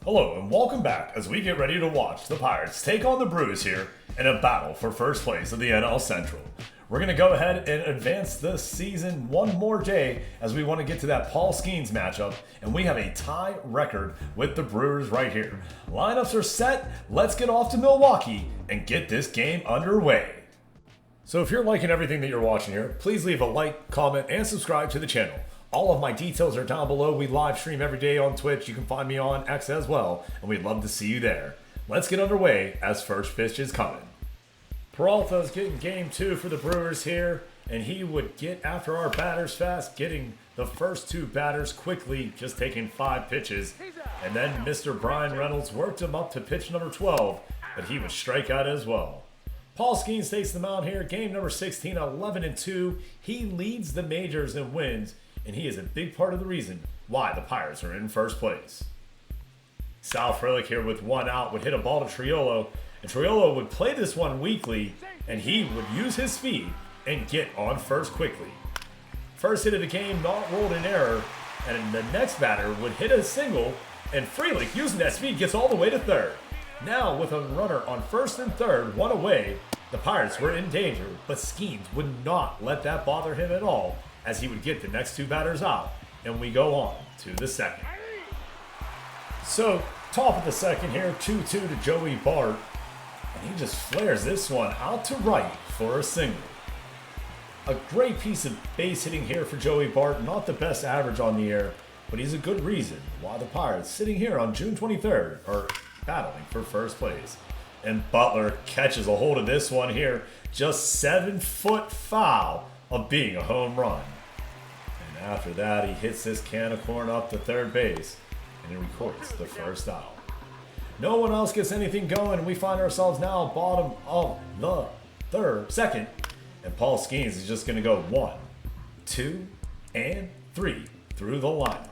Hello and welcome back as we get ready to watch the Pirates take on the Brewers here in a battle for first place of the NL Central. We're going to go ahead and advance this season one more day as we want to get to that Paul Skenes matchup, and we have a tie record with the Brewers right here. Lineups are set, let's get off to Milwaukee and get this game underway. So if you're liking everything that you're watching here, please leave a like, comment, and subscribe to the channel. All of my details are down below. We live stream every day on Twitch. You can find me on X as well, and we'd love to see you there. Let's get underway as first pitch is coming. Peralta's getting game two for the Brewers here, and he would get after our batters fast, getting the first two batters quickly, just taking 5 pitches. And then Mr. Brian Reynolds worked him up to pitch number 12, but he would strike out as well. Paul Skenes takes the mound here, game number 16, 11-2. He leads the majors and wins, and he is a big part of the reason why the Pirates are in first place. Sal Frelick here with 1 out would hit a ball to Triolo, and Triolo would play this one weakly, and he would use his speed and get on first quickly. First hit of the game, not rolled in error, and the next batter would hit a single, and Frelick, using that speed, gets all the way to third. Now, with a runner on first and third, 1 away, the Pirates were in danger, but Skenes would not let that bother him at all, as he would get the next 2 batters out, and we go on to the second. So, top of the second here, 2-2 to Joey Bart, and he just flares this one out to right for a single. A great piece of base hitting here for Joey Bart, not the best average on the air, but he's a good reason why the Pirates, sitting here on June 23rd, are battling for first place. And Butler catches a hold of this one here, just 7-foot foul of being a home run. And after that, he hits this can of corn up to third base, and he records the first out. No one else gets anything going, and we find ourselves now bottom of the second, and Paul Skenes is just going to go 1, 2, and 3 through the lineup.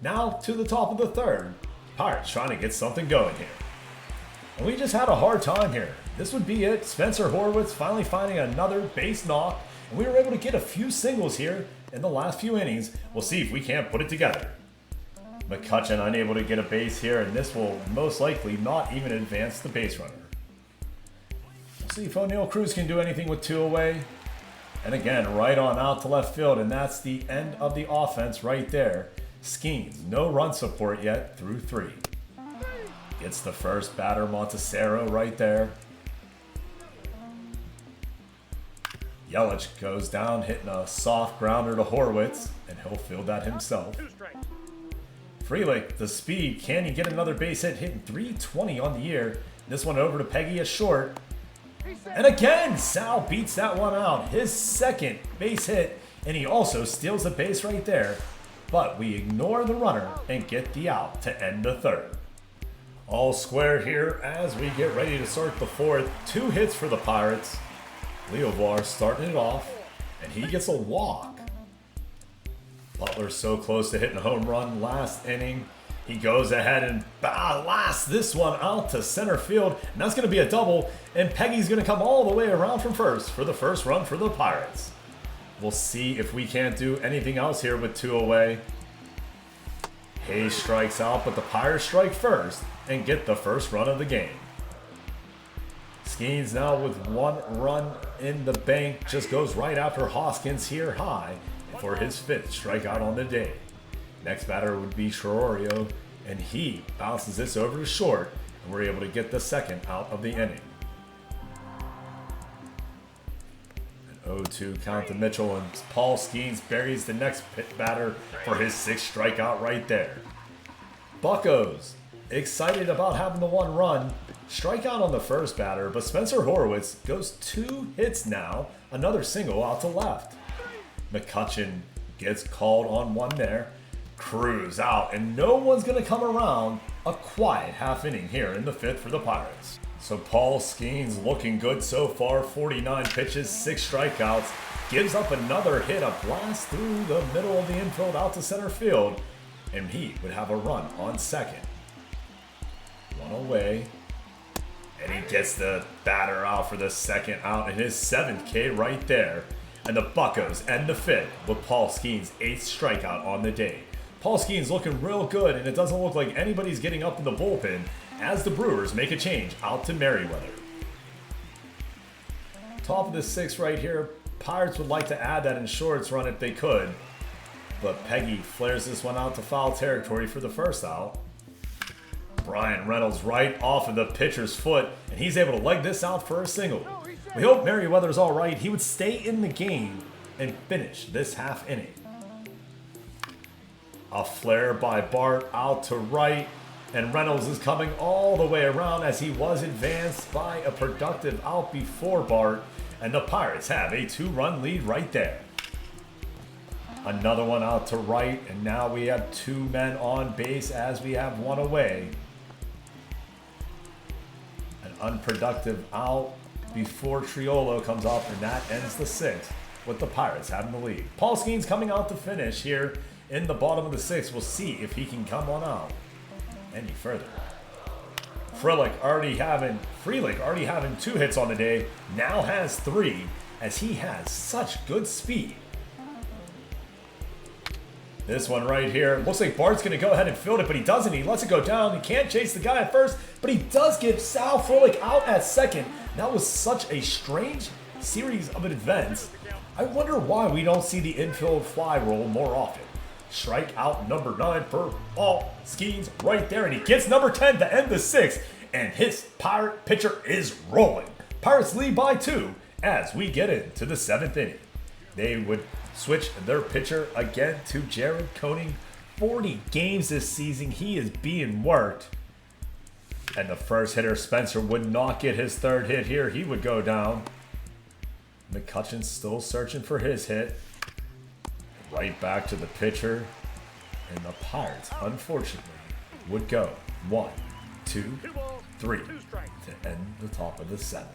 Now to the top of the third, Pirates trying to get something going here. And we just had a hard time here. This would be it. Spencer Horwitz finally finding another base knock, and we were able to get a few singles here in the last few innings. We'll see if we can't put it together. McCutcheon unable to get a base here, and this will most likely not even advance the base runner. We'll see if O'Neal Cruz can do anything with 2 away. And again, right on out to left field, and that's the end of the offense right there. Skenes, no run support yet through 3. Gets the first batter, Montesero, right there. Yelich goes down, hitting a soft grounder to Horwitz, and he'll field that himself. Frelick, the speed, can he get another base hit, hitting 320 on the year. This one over to Peggy a short. And again, Sal beats that one out. His second base hit, and he also steals the base right there. But we ignore the runner and get the out to end the third. All square here as we get ready to start the fourth. 2 hits for the Pirates. Leovar starting it off, and he gets a walk. Butler's so close to hitting a home run last inning. He goes ahead and blasts this one out to center field, and that's going to be a double, and Peggy's going to come all the way around from first for the first run for the Pirates. We'll see if we can't do anything else here with 2 away. Hayes strikes out, but the Pirates strike first and get the first run of the game. Skenes now with 1 run in the bank, just goes right after Hoskins here high for his 5th strikeout on the day. Next batter would be Chororio, and he bounces this over to short, and we're able to get the second out of the inning. An 0-2 count to Mitchell, and Paul Skenes buries the next batter for his 6th strikeout right there. Buccos, excited about having the 1 run. Strikeout on the first batter, but Spencer Horwitz goes 2 hits now. Another single out to left. McCutcheon gets called on 1 there. Cruz out, and no one's going to come around. A quiet half inning here in the 5th for the Pirates. So Paul Skenes looking good so far. 49 pitches, 6 strikeouts. Gives up another hit, a blast through the middle of the infield out to center field. And he would have a run on second. 1 away. And he gets the batter out for the second out in his 7th K right there. And the Buccos end the 5th with Paul Skenes' 8th strikeout on the day. Paul Skenes looking real good, and it doesn't look like anybody's getting up in the bullpen as the Brewers make a change out to Merriweather. Top of the 6th right here. Pirates would like to add that insurance run if they could, but Peggy flares this one out to foul territory for the first out. Brian Reynolds right off of the pitcher's foot, and he's able to leg this out for a single. We hope Merriweather's all right. He would stay in the game and finish this half inning. A flare by Bart out to right, and Reynolds is coming all the way around as he was advanced by a productive out before Bart, and the Pirates have a 2-run lead right there. Another one out to right, and now we have 2 men on base as we have 1 away. An unproductive out before Triolo comes up, and that ends the 6th with the Pirates having the lead. Paul Skenes coming out to finish here in the bottom of the 6th. We'll see if he can come on out any further. Frelick already having 2 hits on the day, now has 3 as he has such good speed. This one right here, looks like Bart's going to go ahead and field it, but he doesn't. He lets it go down. He can't chase the guy at first, but he does get Sal Frelick out at second. That was such a strange series of events. I wonder why we don't see the infield fly roll more often. Strikeout number 9 for Paul Skenes right there, and he gets number 10 to end the 6th, and his Pirate pitcher is rolling. Pirates lead by 2 as we get into the 7th inning. They would switch their pitcher again to Jared Koenig. 40 games this season, he is being worked. And the first hitter, Spencer, would not get his 3rd hit here. He would go down. McCutcheon's still searching for his hit. Right back to the pitcher. And the Pirates, unfortunately, would go 1, 2, 3 to end the top of the 7th.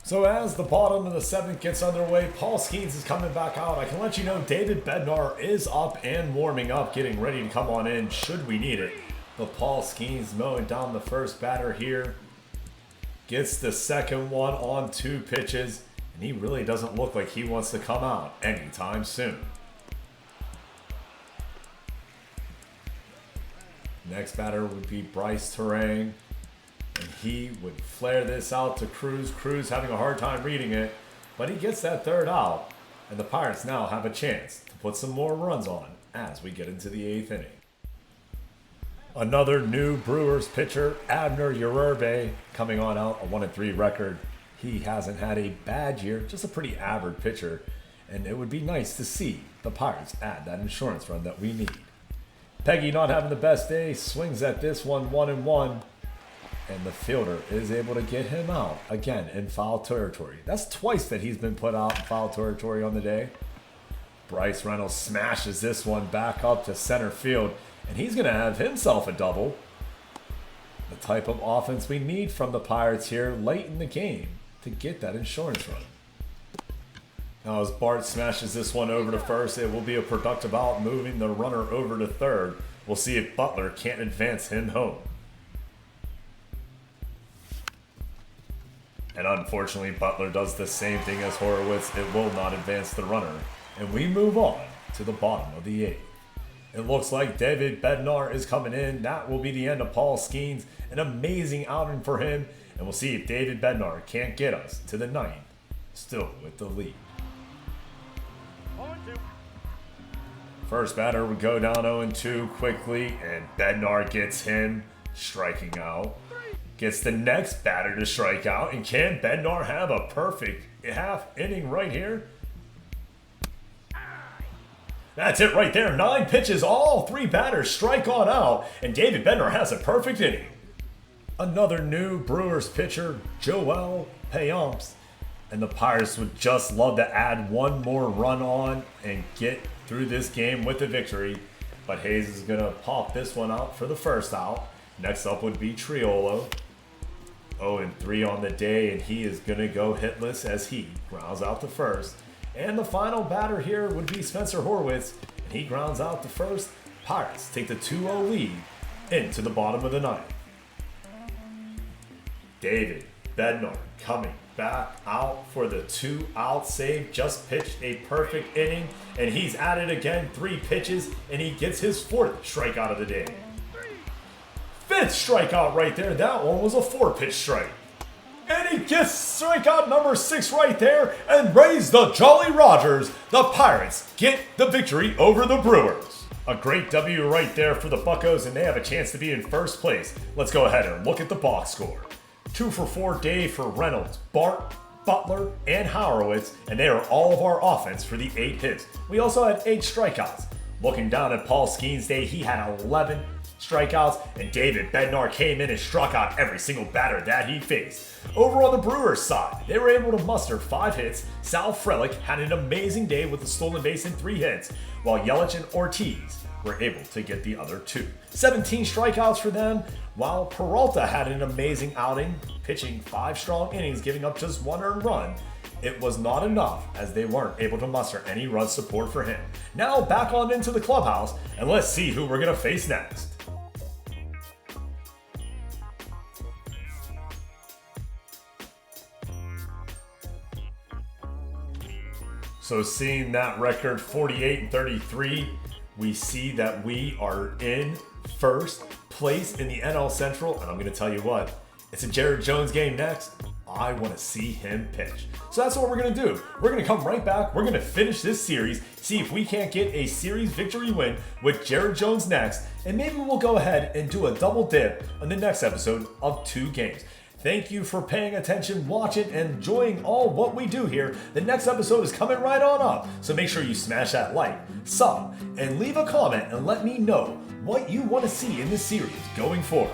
So as the bottom of the 7th gets underway, Paul Skenes is coming back out. I can let you know David Bednar is up and warming up, getting ready to come on in should we need it. But Paul Skenes mowing down the first batter here. Gets the second one on 2 pitches. And he really doesn't look like he wants to come out anytime soon. Next batter would be Bryce Terang. And he would flare this out to Cruz. Cruz having a hard time reading it. But he gets that 3rd out. And the Pirates now have a chance to put some more runs on as we get into the 8th inning. Another new Brewers pitcher, Abner Uribe, coming on out, a 1-3 record. He hasn't had a bad year, just a pretty average pitcher. And it would be nice to see the Pirates add that insurance run that we need. Peggy not having the best day, swings at this one 1-1. And the fielder is able to get him out again in foul territory. That's twice that he's been put out in foul territory on the day. Bryce Reynolds smashes this one back up to center field. And he's going to have himself a double. The type of offense we need from the Pirates here late in the game to get that insurance run. Now as Bart smashes this one over to first, it will be a productive out, moving the runner over to 3rd. We'll see if Butler can't advance him home. And unfortunately, Butler does the same thing as Horowitz. It will not advance the runner. And we move on to the bottom of the 8th. It looks like David Bednar is coming in. That will be the end of Paul Skenes. An amazing outing for him. And we'll see if David Bednar can't get us to the 9th, still with the lead. First batter would go down 0-2 quickly, and Bednar gets him striking out. Gets the next batter to strike out, and can Bednar have a perfect half inning right here? That's it right there. 9 pitches, all 3 batters strike on out, and David Bednar has a perfect inning. Another new Brewers pitcher, Joel Payamps, and the Pirates would just love to add 1 more run on and get through this game with a victory. But Hayes is going to pop this one out for the first out. Next up would be Triolo. 0-3 on the day, and he is going to go hitless as he grounds out the first. And the final batter here would be Spencer Horowitz, and he grounds out the first. Pirates take the 2-0 lead into the bottom of the 9th. David Bednar coming back out for the 2-out save. Just pitched a perfect inning, and he's at it again. 3 pitches, and he gets his 4th strikeout of the day. 5th strikeout right there. That one was a 4-pitch strike. And he gets strikeout number 6 right there and raise the Jolly Rogers. The Pirates get the victory over the Brewers. A great W right there for the Buccos, and they have a chance to be in first place. Let's go ahead and look at the box score. 2 for 4 day for Reynolds, Bart, Butler, and Horowitz, and they are all of our offense for the 8 hits. We also had 8 strikeouts. Looking down at Paul Skenes' day, he had 11 strikeouts, and David Bednar came in and struck out every single batter that he faced. Over on the Brewers side, they were able to muster 5 hits. Sal Frelick had an amazing day with a stolen base and 3 hits, while Yelich and Ortiz were able to get the other 2. 17 strikeouts for them, while Peralta had an amazing outing, pitching 5 strong innings, giving up just 1 earned run. It was not enough, as they weren't able to muster any run support for him. Now back on into the clubhouse, and let's see who we're going to face next. So seeing that record 48-33, we see that we are in first place in the NL Central, and I'm going to tell you what, it's a Jared Jones game next. I want to see him pitch. So that's what we're going to do. We're going to come right back. We're going to finish this series, see if we can't get a series victory win with Jared Jones next, and maybe we'll go ahead and do a double dip on the next episode of 2 games. Thank you for paying attention, watching, and enjoying all what we do here. The next episode is coming right on up, so make sure you smash that like, sub, and leave a comment and let me know what you want to see in this series going forward.